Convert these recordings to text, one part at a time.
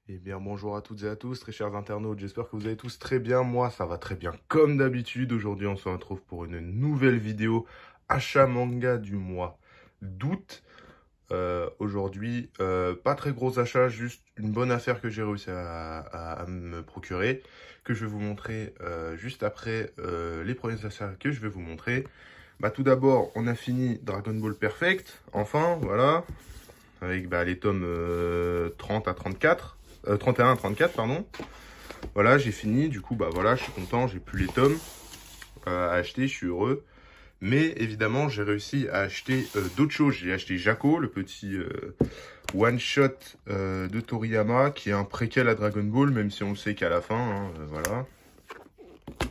Eh bien, bonjour à toutes et à tous, très chers internautes. J'espère que vous allez tous très bien. Moi, ça va très bien comme d'habitude. Aujourd'hui, on se retrouve pour une nouvelle vidéo achat manga du mois d'août. Aujourd'hui, pas très gros achat, juste une bonne affaire que j'ai réussi à me procurer, que je vais vous montrer juste après les premiers achats que je vais vous montrer. Bah, tout d'abord, on a fini Dragon Ball Perfect, enfin, voilà, avec les tomes 30 à 34, 31 à 34, pardon. Voilà, j'ai fini, du coup, bah voilà, je suis content, j'ai plus les tomes à acheter, je suis heureux. Mais évidemment, j'ai réussi à acheter d'autres choses. J'ai acheté Jaco, le petit one-shot de Toriyama, qui est un préquel à Dragon Ball, même si on le sait qu'à la fin, hein, voilà.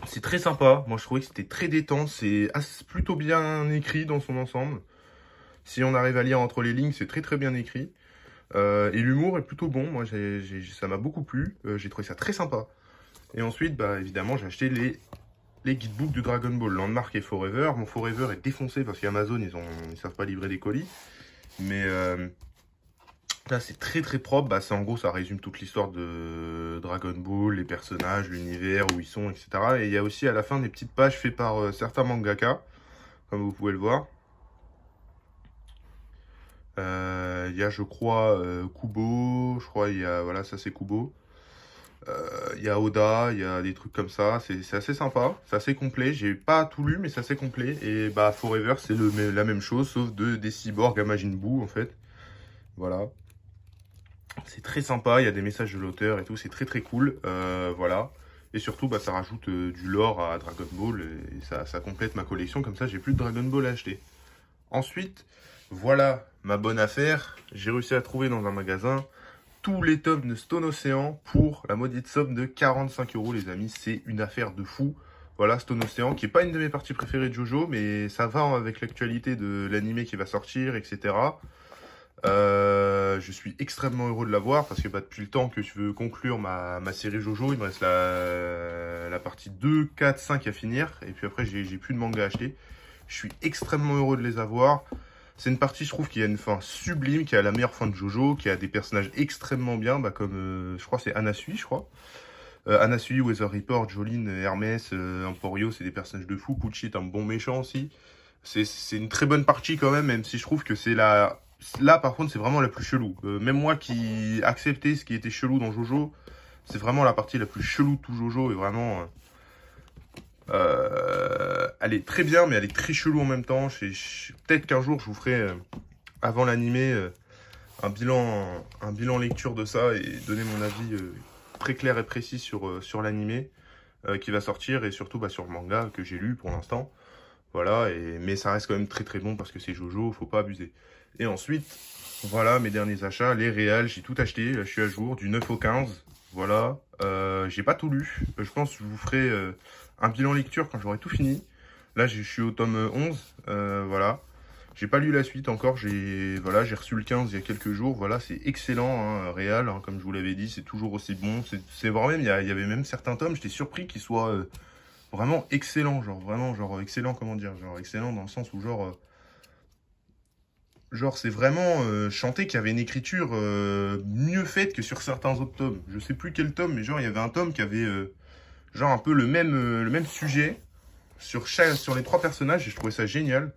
C'est très sympa, moi je trouvais que c'était très détente, c'est plutôt bien écrit dans son ensemble. Si on arrive à lire entre les lignes, c'est très très bien écrit. Et l'humour est plutôt bon, moi ça m'a beaucoup plu, j'ai trouvé ça très sympa. Et ensuite, bah évidemment, j'ai acheté les guidebooks de Dragon Ball, Landmark et Forever. Mon Forever est défoncé parce qu'Amazon, ils savent pas livrer des colis. Mais là, c'est très très propre. Bah, en gros, ça résume toute l'histoire de Dragon Ball, les personnages, l'univers, où ils sont, etc. Et il y a aussi à la fin des petites pages faites par certains mangaka, comme vous pouvez le voir. Il y a, je crois, Kubo, je crois, il y a, voilà, ça c'est Kubo. Il y a Oda, il y a des trucs comme ça, c'est assez sympa, c'est assez complet, j'ai pas tout lu mais c'est assez complet, et bah Forever c'est la même chose, sauf des cyborgs à Majin Buu en fait, voilà. C'est très sympa, il y a des messages de l'auteur et tout, c'est très très cool, voilà. Et surtout bah ça rajoute du lore à Dragon Ball, et ça complète ma collection, comme ça j'ai plus de Dragon Ball à acheter. Ensuite, voilà ma bonne affaire, j'ai réussi à trouver dans un magasin tous les tomes de Stone Ocean pour la maudite somme de 45 € les amis, c'est une affaire de fou. Voilà, Stone Ocean, qui est pas une de mes parties préférées de JoJo, mais ça va avec l'actualité de l'anime qui va sortir, etc. Je suis extrêmement heureux de l'avoir, parce que bah, depuis le temps que je veux conclure ma série JoJo, il me reste la partie 2, 4, 5 à finir, et puis après j'ai plus de manga à acheter. Je suis extrêmement heureux de les avoir. C'est une partie, je trouve, qui a une fin sublime, qui a la meilleure fin de JoJo, qui a des personnages extrêmement bien, bah, comme, je crois, c'est Anasui, je crois. Anasui, Weather Report, Jolene, Hermès, Emporio, c'est des personnages de fou. Pucci est un bon méchant aussi. C'est une très bonne partie quand même si je trouve que c'est la... Là, par contre, c'est vraiment la plus chelou. Même moi qui acceptais ce qui était chelou dans JoJo, c'est vraiment la partie la plus chelou de tout JoJo, et vraiment... elle est très bien, mais elle est très chelou en même temps. Peut-être qu'un jour, je vous ferai, avant l'animé, un bilan lecture de ça et donner mon avis très clair et précis sur l'animé qui va sortir, et surtout bah, sur le manga que j'ai lu pour l'instant. Voilà, mais ça reste quand même très très bon parce que c'est JoJo, faut pas abuser. Et ensuite, voilà mes derniers achats, les réals, j'ai tout acheté, là je suis à jour, du 9 au 15. Voilà, j'ai pas tout lu, je pense que je vous ferai un bilan lecture quand j'aurai tout fini. Là je suis au tome 11, voilà. J'ai pas lu la suite encore, j'ai reçu le 15 il y a quelques jours, voilà, c'est excellent, hein, réal, hein, comme je vous l'avais dit, c'est toujours aussi bon. C'est vraiment, il y avait même certains tomes, j'étais surpris qu'ils soient vraiment excellents, genre excellent, comment dire, genre excellent dans le sens où genre c'est vraiment chanté qu'il y avait une écriture mieux faite que sur certains autres tomes. Je sais plus quel tome, mais genre il y avait un tome qui avait genre un peu le même sujet sur les trois personnages, et je trouvais ça génial.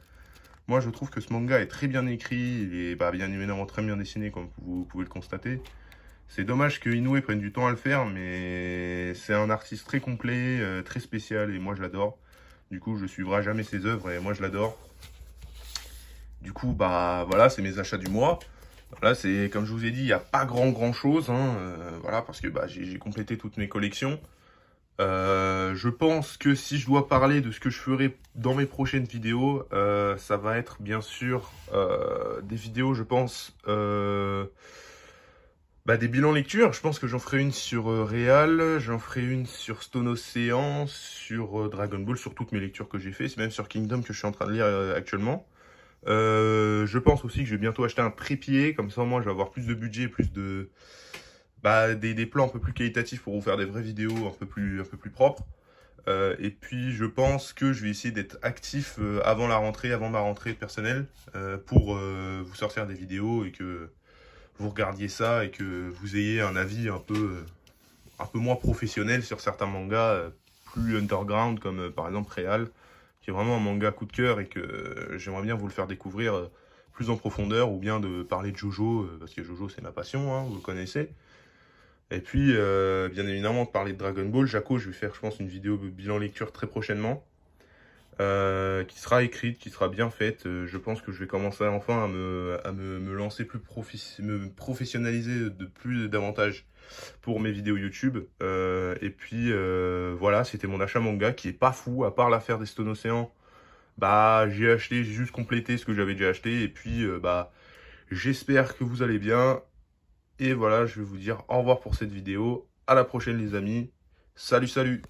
Moi, je trouve que ce manga est très bien écrit, il est bah, bien évidemment très bien dessiné, comme vous pouvez le constater. C'est dommage que Inoue prenne du temps à le faire, mais c'est un artiste très complet, très spécial, et moi je l'adore. Du coup, je suivrai jamais ses œuvres, et moi je l'adore. Du coup, bah voilà, c'est mes achats du mois. Là, c'est comme je vous ai dit, il n'y a pas grand chose, hein, voilà, parce que bah, j'ai complété toutes mes collections. Je pense que si je dois parler de ce que je ferai dans mes prochaines vidéos, ça va être bien sûr des vidéos, je pense, des bilans lecture. Je pense que j'en ferai une sur Real, j'en ferai une sur Stone Ocean, sur Dragon Ball, sur toutes mes lectures que j'ai fait, c'est même sur Kingdom que je suis en train de lire actuellement. Je pense aussi que je vais bientôt acheter un trépied, comme ça au moins je vais avoir plus de budget, plus de... des plans un peu plus qualitatifs pour vous faire des vraies vidéos un peu plus propres. Et puis je pense que je vais essayer d'être actif avant ma rentrée personnelle, pour vous sortir des vidéos, et que vous regardiez ça et que vous ayez un avis un peu moins professionnel sur certains mangas plus underground, comme par exemple Real, qui est vraiment un manga coup de cœur et que j'aimerais bien vous le faire découvrir plus en profondeur, ou bien de parler de Jojo, parce que Jojo c'est ma passion, hein, vous le connaissez. Et puis, bien évidemment, de parler de Dragon Ball. Jaco, je vais faire, je pense, une vidéo bilan lecture très prochainement, qui sera écrite, qui sera bien faite. Je pense que je vais commencer enfin me lancer me professionnaliser davantage pour mes vidéos YouTube. Et puis, voilà, c'était mon achat manga qui est pas fou, à part l'affaire des Stone Ocean. Bah, j'ai juste complété ce que j'avais déjà acheté. Et puis, bah, j'espère que vous allez bien. Et voilà, je vais vous dire au revoir pour cette vidéo. À la prochaine les amis. Salut, salut!